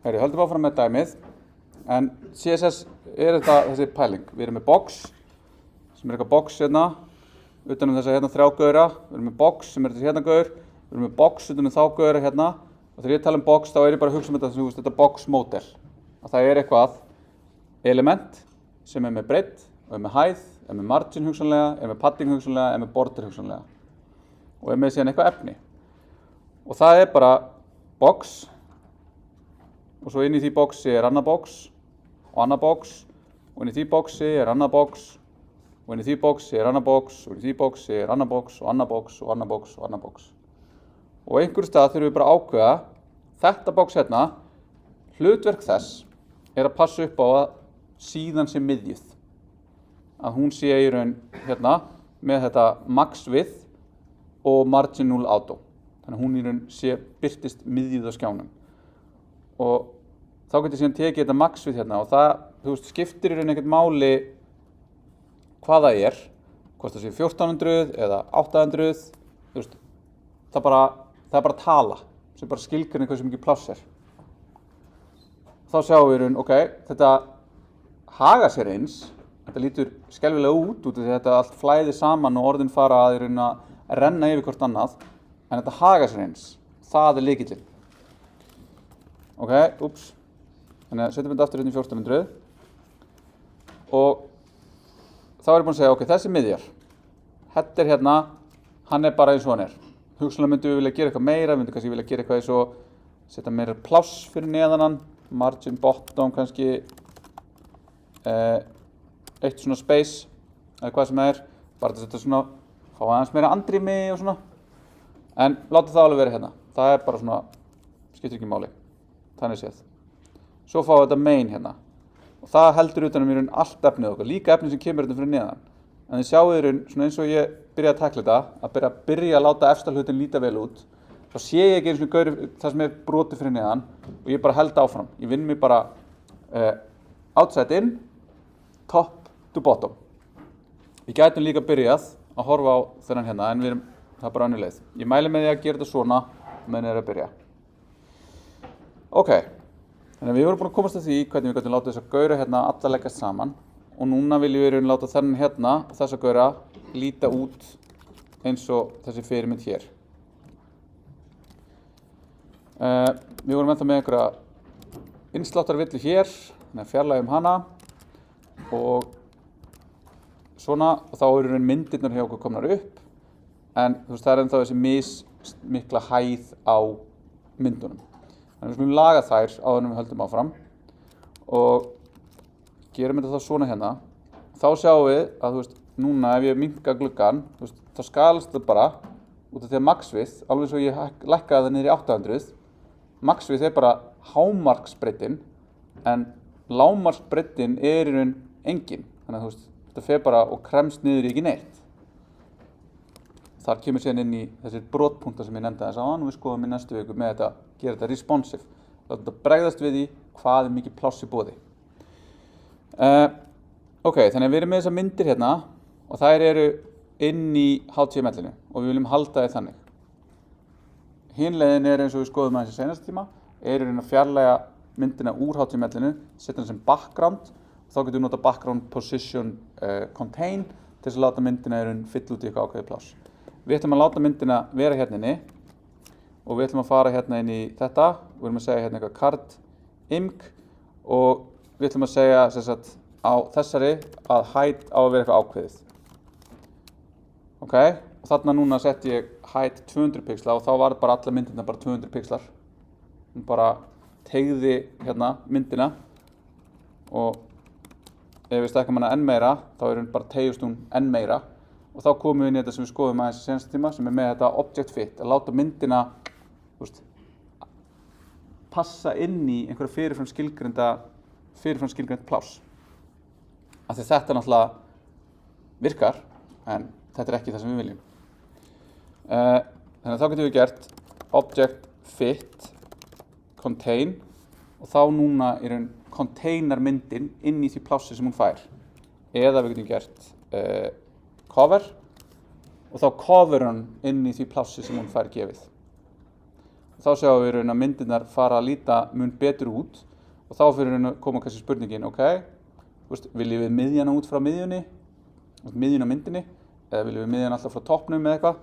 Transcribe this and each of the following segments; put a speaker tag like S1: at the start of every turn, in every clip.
S1: Höldum áfram með dæmið, en CSS þessi pæling. Við erum með box, sem eitthvað box hérna, utan þessa hérna 3 gaura, við erum með box sem þessi hérna gaur, við erum með box utan þá gaura hérna, og þegar ég tala box þá ég bara að hugsa þetta box model. Að það eitthvað element sem með breidd, og með hæð, með margin hugsanlega, með padding hugsanlega, með border hugsanlega. Og með síðan eitthvað efni. Og það bara box, og svo inn í því boxi annað box, og annað box, og inn í því boxi annað box, og inn í því boxi annað box, og inn í því boxi annað box, og annað box, og annað box, og annað box. Og einhverju stað þurfum við bara að ákveða, þetta box hérna, hlutverk þess að passa upp á að síðan sé miðjuð. Að hún sé í raun hérna með þetta max width og margin 0 auto. Þannig að hún í raun birtist miðjuð á skjánum. Og þá getur síðan tekið þetta max width hérna og það skiptir í raun ekkert máli hvað það hvort það sé 1400 eða 800, það bara tala, sem bara skilgreinir hversu mikið pláss Þá sjáum við í raun, þetta haga sér eins, þetta lítur skelfilega út af því þetta allt flæðir saman og orðin fara að renna yfir hvort annað, en þetta haga sér eins, það lykillinn. Þannig að setjum við þetta aftur hérna í 1400 og þá ég búinn að segja, þessi miðjar, header hérna, hann bara eins og hann Hugsanlega myndum við vilja gera eitthvað meira, við myndum kannski vilja gera eitthvað eins og setja meira pláss fyrir neðan hann, margin bottom kannski, eitt svona space, eða hvað sem bara að setja svona, fá aðeins meira andrými og svona. En láta það alveg vera hérna, það bara svona, skiptir ekki máli, þannig séð. Svo fá þetta main hérna, og það heldur utanum í raun allt efnið okkar, líka efnið sem kemur hérna fyrir neðan. En þið sjáu í raun, svona eins og ég byrja að takla þetta, að byrja að láta efsta hlutin líta vel út, þá sé ég ekki eins og það sem brotið fyrir neðan og ég bara held áfram. Ég vinn mig bara outside in, top to bottom. Við gætum líka byrjað að horfa á þennan hérna, en það bara önnur leið. Ég mæli með því að gera þetta svona, meðan að byrja. Þannig að við vorum búin að komast að því hvernig við gætum láta þessa gaura hérna alla leggast saman. Og núna viljum við láta þennan hérna og þessa gaura líta út eins og þessi fyrirmynd hér. Við vorum ennþá með einhverja innsláttarvillu hér, þannig að fjarlægjum hana og svona, og þá eru myndirnar hjá okkur komnar upp, en það ennþá þessi mikla hæð á myndunum. Þannig að við skulum laga þær áður en við höldum áfram og gerum þetta þá svona hérna, þá sjáum við að núna ef ég minnka gluggann, þá skalast þetta bara út af því að max width, alveg svo ég lækkaði það niður í 800, max width bara hámarksbreiddin, en lágmarksbreiddin í raun engin, þannig að þetta fer bara og kremst niður í ekki neitt. Þar kemur síðan inn í þessir brotpunktar sem ég nefndi þess áðan og við skoðum í næstu viku með þetta, gera þetta responsive, láta þetta bregðast við því hvað mikið pláss í boði. Þannig að við erum með þessar myndir hérna og þær eru inn í HTML-inu og við viljum halda þið þannig. Hin leiðin eins og við skoðum aðeins í seinasta tíma, að fjarlægja myndina úr HTML-inu, setja hana sem background og þá getum við nota background position contain til þess að láta myndina fylla út í eitthvað ákveðið pláss. Við ætlum að láta myndina vera hérna inni og við ætlum að fara hérna inn í þetta, við erum að segja hérna eitthvað card img og við ætlum að segja á þessari að height á að vera eitthvað ákveðið. Og þarna núna sett ég height 200 pixla og þá var bara alla myndirna bara 200 pixlar. Hún bara teygði hérna myndina og ef við stækkum hana enn meira, þá hún bara teygist hún enn meira og þá komum við inn í þetta sem við skoðum aðeins í seinasta tíma sem með þetta object fit, að láta myndina passa inn í einhverja fyrirfram skilgreint pláss. Af því þetta náttúrulega virkar, en þetta ekki það sem við viljum. Þannig að þá getum við gert object fit contain og þá núna containar myndin inn í því plássi sem hún fær. Eða við getum gert cover og þá cover hún inn í því plássi sem hún fær gefið. þá sjáum við að myndirnar fara að líta mun betur út og þá fyrir að koma kannski spurningin, ok, viljum við miðjana út frá miðjunni, miðjun á myndinni, eða viljum við miðjana alltaf frá toppnum með eitthvað.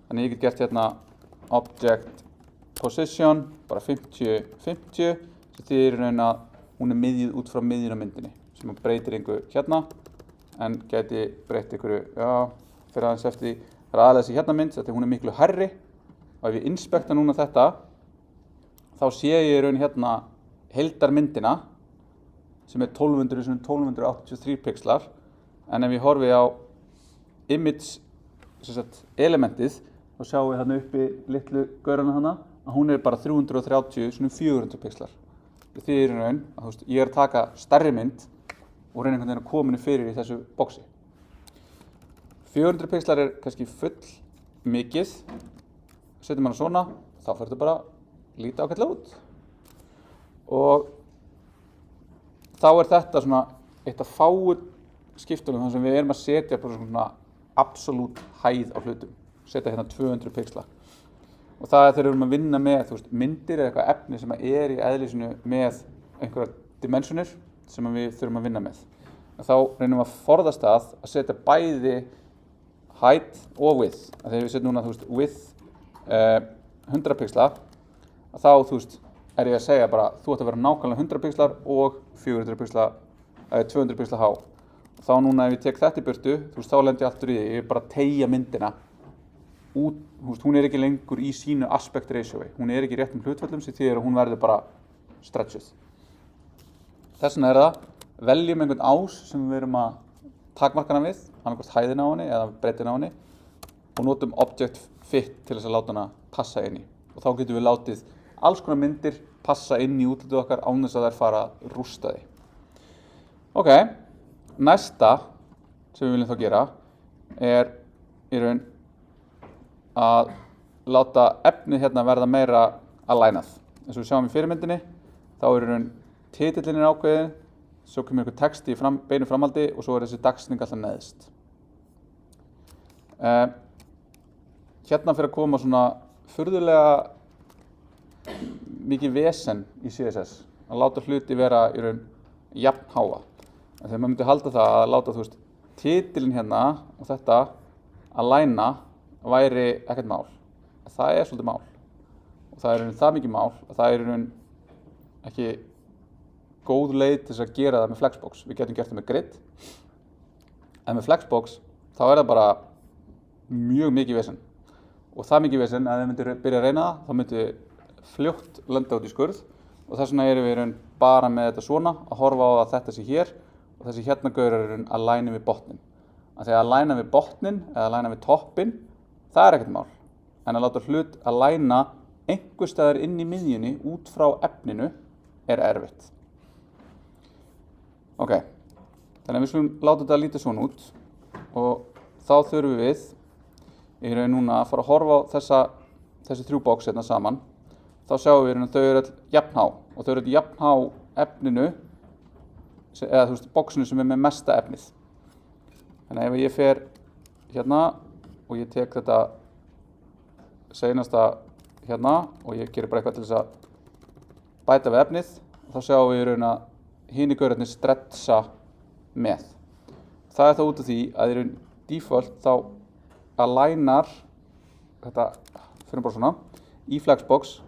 S1: Þannig ég get gert hérna object position, bara 50-50, sem þýðir að hún miðjuð út frá miðjun á myndinni, sem breytir einhver hérna, en gæti breytt einhverju, fyrir aðeins eftir því, það aðalega þessi hérna mynd, þetta hún miklu hærri, og ef ég inspekta núna þetta, þá sé ég hérna heildarmyndina, sem 1283 pixlar, en ef ég horfi á image elementið, þá sjáum við hérna uppi litlu gaurana hana, að hún bara 330 svona 400 pixlar. Því að ég að taka stærri mynd og reyna einhvern veginn að koma henni fyrir í þessu boxi. 400 pixlar kannski full mikið, setjum hana svona, þá fyrir þetta bara líta ágætlega út. Og þá þetta svona eitt af fáu skiptunum þar sem við að setja bara svona absolutt hæð á hlutum. Setja hérna 200 pixla. Og það þegar við erum að vinna með myndir eða eitthvað efni sem í eðlisinu með einhverja dimensionir sem við þurfum að vinna með. Og þá reynum við að forðast að setja bæði height og width. Þegar við setjum núna width 100 pixla, þá ég að segja bara þú ætti að vera nákvæmlega 100 pixlar og 400 pixla, 200 pixla há. Og þá núna ef ég tek þetta í burtu, þá lendi ég aftur í því, ég bara teygja myndina út, hún ekki lengur í sínu aspect ratio, hún ekki í réttum hlutföllum sem því að hún verður bara stretchuð. Þess vegna það, veljum einhvern ás sem við erum að takmarka hana við, annarkvort hæðina á henni eða breiddina á henni og notum object fit til þess að láta hana passa inn í. Og þá getum við látið alls konar myndir passa inn í útlitið okkar án þess að þær fara að rústa því. Ok, næsta sem við viljum þá gera í raun að láta efnið hérna verða meira alignað. Eins og við sjáum í fyrirmyndinni, þá í raun titillinn ákveðin, svo kemur einhver text í beinu framhaldi og svo þessi dagsning alltaf neðst. Hérna fyrir að koma svona furðulega mikið vesen í CSS, að láta hluti vera í raun jafnháa. En þegar maður myndi halda það að láta titillinn hérna og þetta aligna væri ekkert mál. Það svolítið mál. Og það í raun það mikið mál að það í raun ekki góð leið til þess að gera það með Flexbox. Við getum gert það með grid. En með Flexbox þá það bara mjög mikið vesen. Og það mikið vesen að ef við myndum byrja að reyna það, þá myndum við fljótt lenda út í skurð. Og þess vegna við í raun bara með þetta svona að horfa á að þetta sé hér og þessi hérna gaurar í raun að læna við botnin. Að því að læna við botnin eða læna við toppin, það ekkert mál. En að láta hlut að læna einhver staðar inn í miðjunni út frá efninu erfitt. Ok, þannig að við skulum láta þetta lítið svona út og þá þurfum við í raun núna að fara að horfa á þessi þrjú box hérna saman. Þá sjáum við að þau öll jafnhá og þau öll jafnhá efninu eða boxinu sem með mesta efnið. Þannig að ef ég fer hérna og ég tek þetta seinasta hérna og ég gerir bara eitthvað til þess að bæta við efnið, þá sjáum við í raun að hinir gaurarnir stretcha með. Það þá út af því að í raun default þá alignar þetta fyrir bara svona í Flexbox,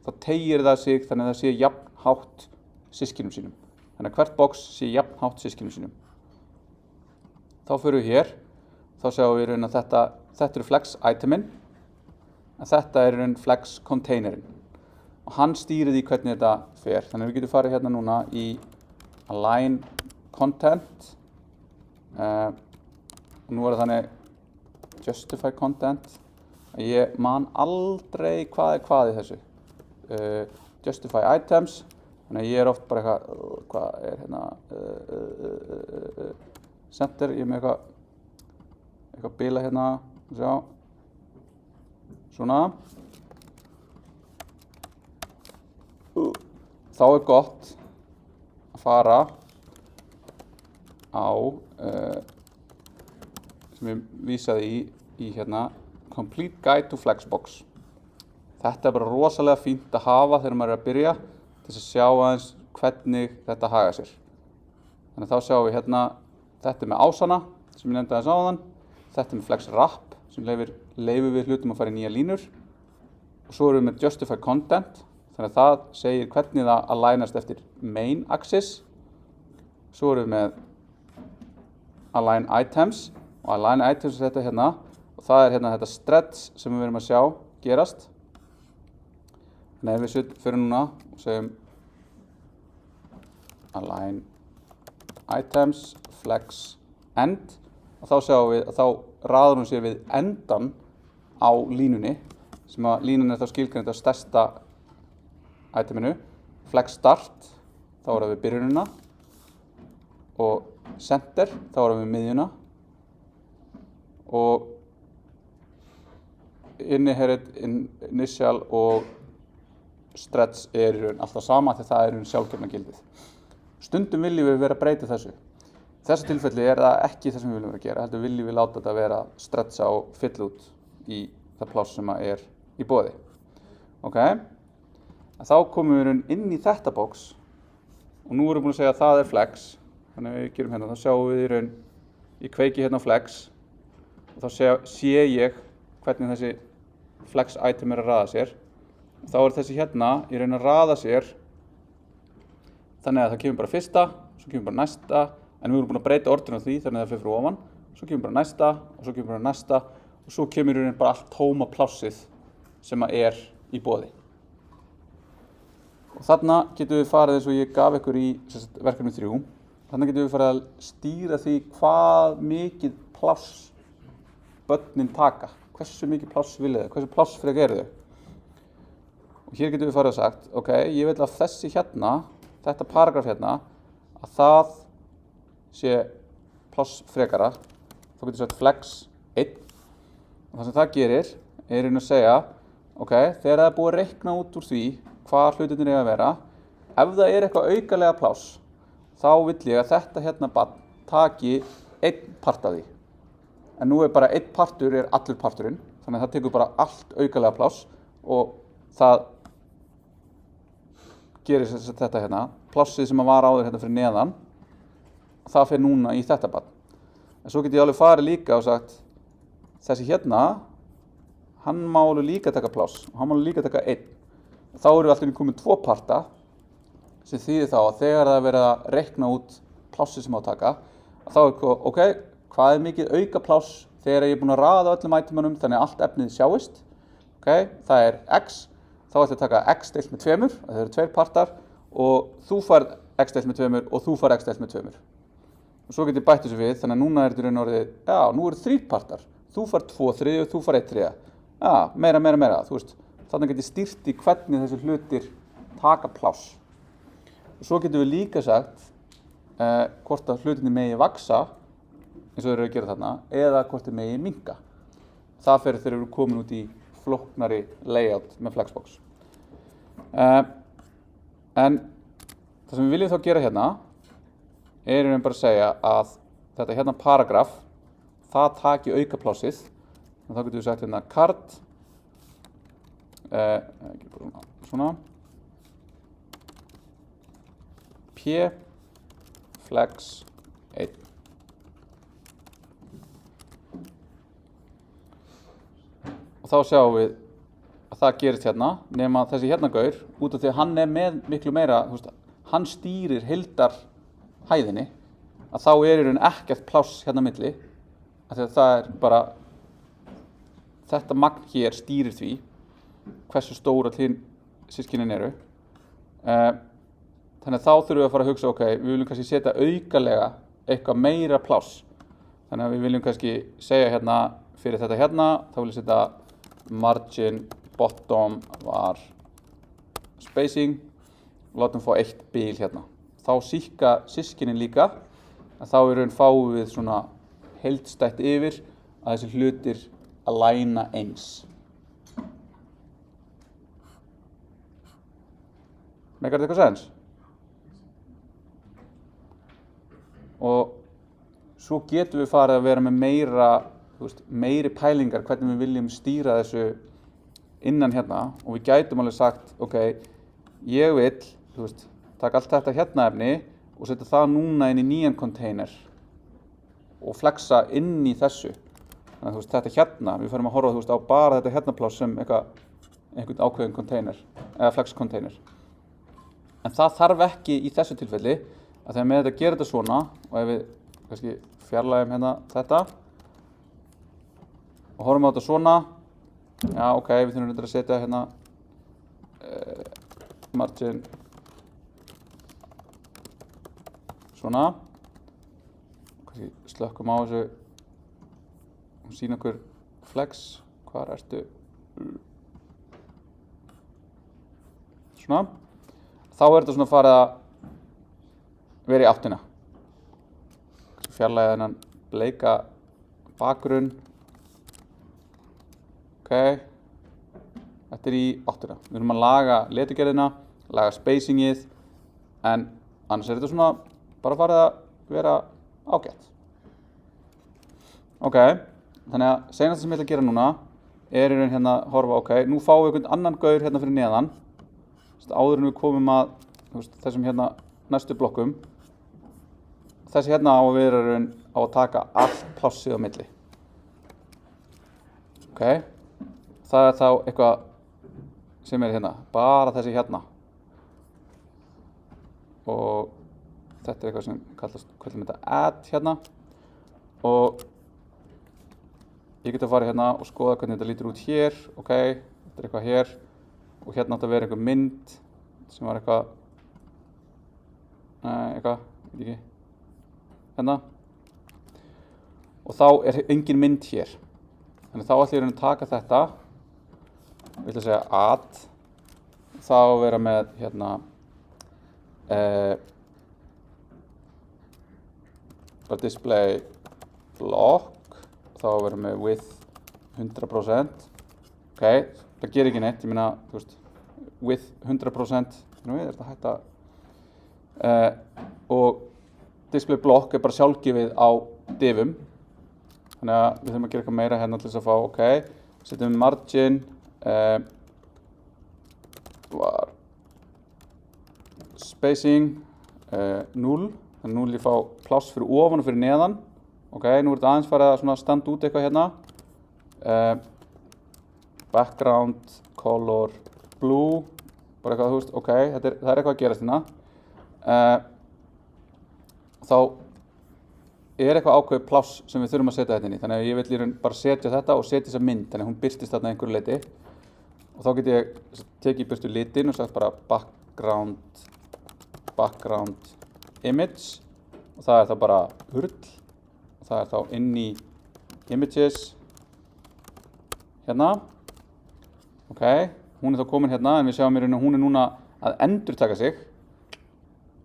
S1: þá teygir það sig þannig að það sé jafnhátt systkinum sínum. Þannig að hvert box sé jafnhátt systkinum sínum. Þá fyrir við hér, þá sjáum við í raun að þetta Flex iteminn, en þetta í raun Flex containerinn. Og hann stýrir því hvernig þetta fer. Þannig að við getum farið hérna núna í align content og nú það þannig justify content að ég man aldrei hvað í þessu. Justify items, þannig að ég oft bara eitthvað, hvað hérna center, ég með eitthvað bila hérna, sjá, svona. Þá gott að fara á sem ég vísaði í hérna Complete Guide to Flexbox. Þetta bara rosalega fínt að hafa þegar maður að byrja til að sjá aðeins hvernig þetta haga sér. Þannig þá sjáum við hérna, þetta með ásana sem ég nefndi aðeins áðan, þetta með flex wrap sem leyfir við hlutum að fara í nýja línur og svo erum við með justify content, þannig að það segir hvernig það alignast eftir main axis. Svo erum við með align items og align items er þetta hérna og það er hérna þetta stretch sem við erum að sjá gerast. Þannig ef við fyrir núna og segjum align items flex end og þá sjáum við að þá raður hún sér við endan á línunni sem að línan er þá skilgreind á stærsta iteminu. Flex start, þá erum við byrjunina og center, þá erum við miðjuna og inherit, initial og stretch er í raun alltaf sama því það er í raun sjálfgefna gildið. Stundum viljum við vera að breyta þessu. Í þessu tilfelli er það ekki það sem við viljum vera að gera, heldur viljum við láta þetta vera stretcha og fylla út í það pláss sem er í boði. Ok, þá komum við inn í þetta box og nú erum við búin að segja að það er flex. Þannig að við gerum hérna, þá sjáum við í raun, ég kveiki hérna á flex og þá sé ég hvernig þessi flex item er að raða sér. Og þá er þessi hérna í raun að raða sér þannig að það kemur bara fyrsta, svo kemur bara næsta, en við erum búin að breyta orðinu á því þannig að það fyrir ofan, svo kemur bara næsta og svo kemur bara næsta og svo kemur í raun bara allt tóma plássið sem að er í boði. Og þarna getum við farið eins og ég gaf ykkur í verkefni 3. Þannig getum við farið að stýra því hvað mikið pláss börnin taka. Hversu mikið pláss vilja þau, hversu plássfrek eru þau. Og hér getum við farið að sagt, ok, ég vil að þessi hérna, þetta paragraf hérna, að það sé plássfrekara. Þá getum við sagt flex 1. Og það sem það gerir er að segja, ok, þegar það er búið að reikna út úr því hvað hlutirnir eiga að vera, ef það er eitthvað aukalega pláss, þá vill ég að þetta hérna barn taki einn part af því. En nú er bara einn partur er allur parturinn, þannig að það tekur bara allt aukalega pláss og það gerir þetta hérna, plássið sem var áður hérna fyrir neðan, það fer núna í þetta barn. En svo get ég alveg farið líka og sagt, þessi hérna, hann má alveg líka taka pláss og hann má alveg líka taka einn. Þá erum við alltaf komið 2 parta sem þýðir þá að þegar það er verið að reikna út plássið sem á að taka, þá er ok, hvað er mikið auka pláss þegar ég er búin að raða öllum itemunum þannig að allt efnið sjáist. Ok, það er x, þá ætlum ég að taka x deilt með 2, það eru 2 partar og þú færð x deilt með 2 og þú færð x deilt með 2. Og svo get ég bætt þessu við, þannig að núna er þetta í raun og orðið, já, nú eru 3 partar. Þú færð 2/3 og þú færð 1/3. Já, meira, þú veist. Þannig get ég stýrt í hvernig þessi hlutir taka pláss. Og svo getum við líka sagt hvort að hlutinni megi vaksa, eins og þeir eru að gera þarna, eða hvort þeir megi minnka. Það fyrir þeir eru komin út í flóknari layout með Flexbox. En það sem við viljum þá gera hérna, er bara að segja að þetta hérna paragraf, það taki auka plássið. Og þá getum við sagt hérna card, svona P flex 1. Og þá sjáum við að það gerist hérna, nema þessi hérna gaur, út af því að hann er með miklu meira, þú veist, hann stýrir heildarhæðinni, að þá er í raun ekkert pláss hérna milli, af því að það er bara, þetta magn hér stýrir því hversu stóra systkinin eru. Þannig að þá þurfum við að fara að hugsa, ok, við viljum kannski setja aukalega eitthvað meira pláss. Þannig að við viljum kannski segja hérna, fyrir þetta hérna, þá viljum við setja margin bottom var spacing og látum fá 1 bil hérna. Þá síkka systkinin líka, að þá í raun fáum við svona heildstætt yfir að þessi hlutir aligna eins. Meikar þetta eitthvað sens? Og svo getum við farið að vera með meira, þú veist, meiri pælingar hvernig við viljum stýra þessu innan hérna og við gætum alveg sagt, ok, ég vil, þú veist, taka allt þetta hérna efni og setja það núna inn í nýjan container og flexa inn í þessu. Þannig að þú veist, þetta hérna, við förum að horfa, þú veist, á bara þetta hérna pláss sem einhvern ákveðin container, eða flex container. En það þarf ekki í þessu tilfelli, að þegar með þetta gerir þetta svona, og ef við kannski fjarlægjum hérna þetta, og horfum á þetta svona, já, ok, við þurfum að setja hérna margin svona, kannski slökkum á þessu og sýna okkur flex, hvar ertu? Svona, þá þetta svona farið að vera í áttina. Fjarlægja þennan bleika bakgrunn. Ok, þetta í áttina. Við erum að laga leturgerðina, laga spacingið, en annars þetta svona bara farið að vera ágætt. Ok, þannig að seinasta sem ég ætla að gera núna í raun hérna horfa, ok, nú fáum við einhvern annan gaur hérna fyrir neðan. Áður en við komum að þessum hérna næstu blokkum. Þessi hérna á að vera á að taka allt plássið á milli. Ok, það þá eitthvað sem hérna, bara þessi hérna. Og þetta eitthvað sem kallum þetta add hérna. Og ég get að fara hérna og skoða hvernig þetta lítur út hér. Ok, þetta eitthvað hér. Og hérna átti að vera einhver mynd sem var eitthvað, veit ekki, hérna. Og þá engin mynd hér. Þannig þá ætla ég að taka þetta, ég ætla að segja add, þá að vera með hérna, bara display block, þá að vera með width 100%. Ok, það gerir ekki neitt, ég meina, þú veist, width 100%, þetta hægt að, og display block bara sjálfgefið á divum, þannig að við þurfum að gera eitthvað meira hérna til þess að fá, ok, setjum margin, var spacing 0, þannig 0 ég fá pláss fyrir ofan og fyrir neðan, ok, nú er þetta aðeins farið að standa út eitthvað hérna, background, color, blue, bara eitthvað, þú veist, ok, það er eitthvað að gerast hérna. Þá er eitthvað ákveðið pláss sem við þurfum að setja þetta inn í, þannig að ég vil bara setja þetta og setja þessa mynd, þannig að hún birtist þarna einhverju leyti. Og þá get ég tekið burtu litin og sagt bara background image, og það er þá bara hurl, og það er þá inn í images, hérna. Ok, hún er þá komin hérna, en við sjáum í raun að hún er núna að endurtaka sig.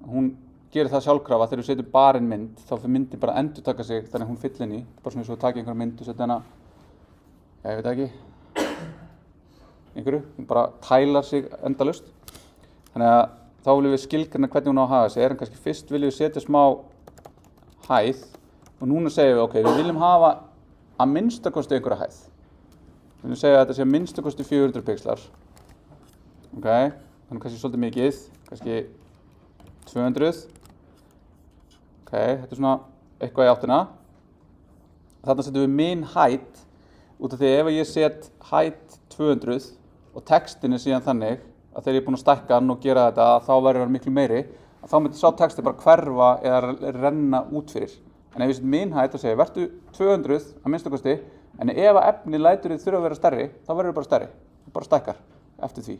S1: Hún gerir það sjálfkrafa þegar við setjum bara inn mynd, þá fyrir myndin bara að endurtaka sig þannig að hún fyllir inn í. Bara svona eins og að taka einhverja mynd og setja hana, ég veit ekki, einhverju, hún bara tælar sig endalaust. Þannig að þá viljum við skilgreina hvernig hún á að hafa sig, en kannski fyrst viljum við setja smá hæð og núna segjum við, ok, við viljum hafa að minnstakosti einhverja hæð. Við viljum segja að þetta sé að minnstakosti 400 pixlar. Ok, þannig kannski svolítið mikið, kannski 200. Ok, þetta er svona eitthvað í áttina. Þarna setjum við min height, út af því ef ég set height 200 og textin er síðan þannig að þegar ég er búinn að stækka hann og gera þetta, þá verður hann miklu meiri, að þá myndi sá texti bara hverfa eða renna út fyrir. En ef ég set min height og segja, vertu 200 að minnstakosti, en ef að efni lætur þið þurfa að vera stærri, þá verður það bara stærri. Það bara stækkar eftir því.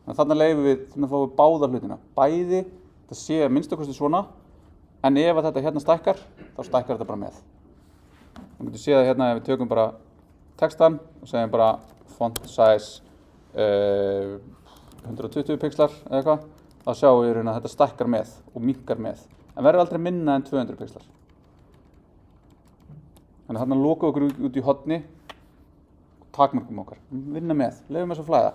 S1: Þannig að þarna leyfum við, þannig að fáum við báða hlutina. Bæði, það sé að minnstakosti svona, en ef að þetta hérna stækkar, þá stækkar þetta bara með. Þú getur séð að hérna ef við tökum bara textan og segjum bara font size 120 pixlar eða eitthvað, þá sjáum við í raun að þetta stækkar með og minnkar með. En verður aldrei minna en 200 pixlar. Þannig að þarna lokum okkur út í horni og takmörkum okkar. Vinna með, leyfum þess að flæða.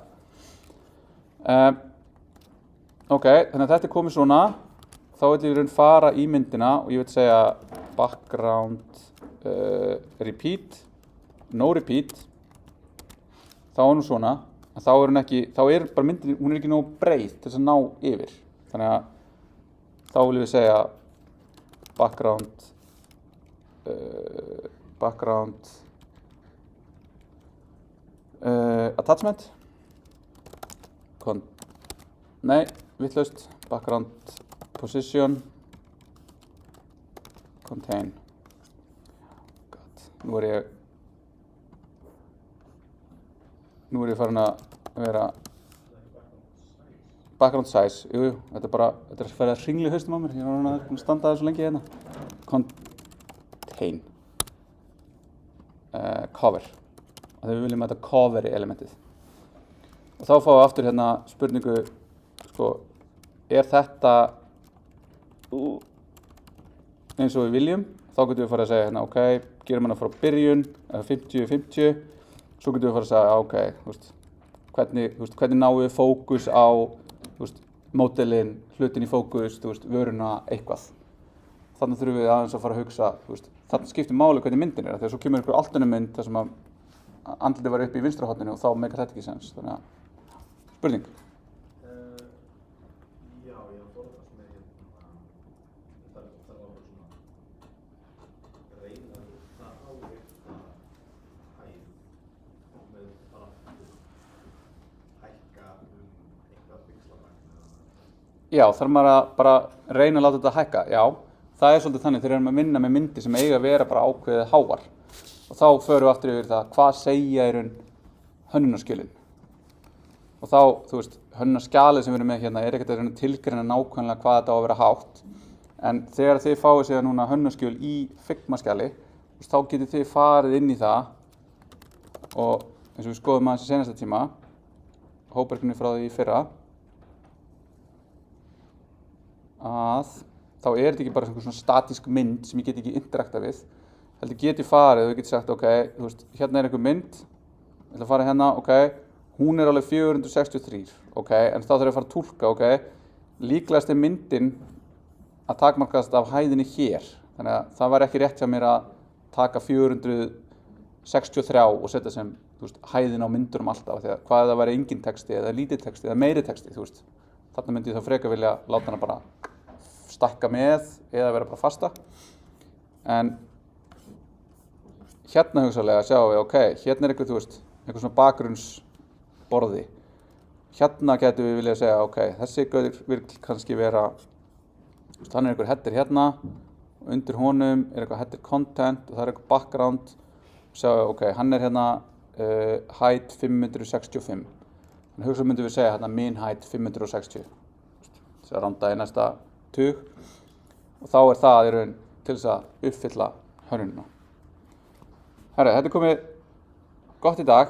S1: Ok, þannig að þetta er komið svona. Þá vil ég í raun fara í myndina og ég vil segja background repeat, no repeat. Þá er nú svona. en þá er bara myndin, hún er ekki nógu breið til þess að ná yfir. Þannig að þá viljum við segja background attachment, vitlaust, background position, contain. Nú er ég farin að vera background size, jú, þetta er að fara að hringla í haustum á mér, ég var að standa það svo lengi hérna. Contain, cover, og þegar við viljum að þetta coveri elementið. Og þá fáum við aftur hérna spurningu, sko, er þetta eins og við viljum? Þá getum við farið að segja hérna, ok, gerum hana frá byrjun, 50-50, svo getum við farið að segja, ok, hvernig náum við fókus á, módelin, hlutin í fókus, vöruna, eitthvað. Þannig þurfum við aðeins að fara að hugsa, þannig skiptir máli hvernig myndin er, þegar svo kemur einhver allt önnur mynd þar sem að andlitið var upp í vinstra horninu og þá meikar þetta ekki sens. Þannig að, spurning.
S2: Já, ég var að forðast með það var svona reyna það á eitthvað hæð með bara hækka eitthvað pixlamagn.
S1: Já, þarf maður að bara reyna að láta þetta hækka, já. Það er svolítið þannig þegar við erum að vinna með myndir sem eiga að vera bara ákveðið háar. Og þá förum við aftur yfir það, hvað segja í raun hönnunarskjölin. Og þá, hönnunarskjalið sem við erum með hérna er ekkert að reyna að tilgreina nákvæmlega hvað þetta á að vera hátt. En þegar þið fáið síðan núna hönnunarskjöl í Figma-skjali, þá getið þið farið inn í það og eins og við skoðum aðeins í seinasta tíma, hópverkefni frá því í fyrra, að þá er þetta ekki bara svona statísk mynd sem ég get ekki interakta við. Heldur get ég farið og ég get sagt, ok, hérna er einhver mynd, ég ætla að fara hérna, ok, hún er alveg 463, ok, en þá þarf ég að fara að túlka, ok, líklegast er myndin að takmarkast af hæðinni hér, þannig að það var ekki rétt hjá mér að taka 463 og setja sem, hæðin á myndurum alltaf, því að hvað ef það væri engin texti eða lítið texti eða meiri texti, þarna myndi ég þá frekar vilja láta hana bara stækka með eða vera bara fasta. En hérna hugsaðlega sjáum við, ok, hérna er einhver svona bakgrunnsborði. Hérna getum við viljað segja, ok, þessi vil kannski vera, hann er einhver header hérna, og undir honum er eitthvað header content og það er eitthvað background. Sjáum við, ok, hann er hérna height 565. Þannig hugsa myndum við segja hérna min height 560. Þess að randa í næsta tug. Og þá er það í raun til þess að uppfylla hönnunina. Herra, þetta er komið gott í dag.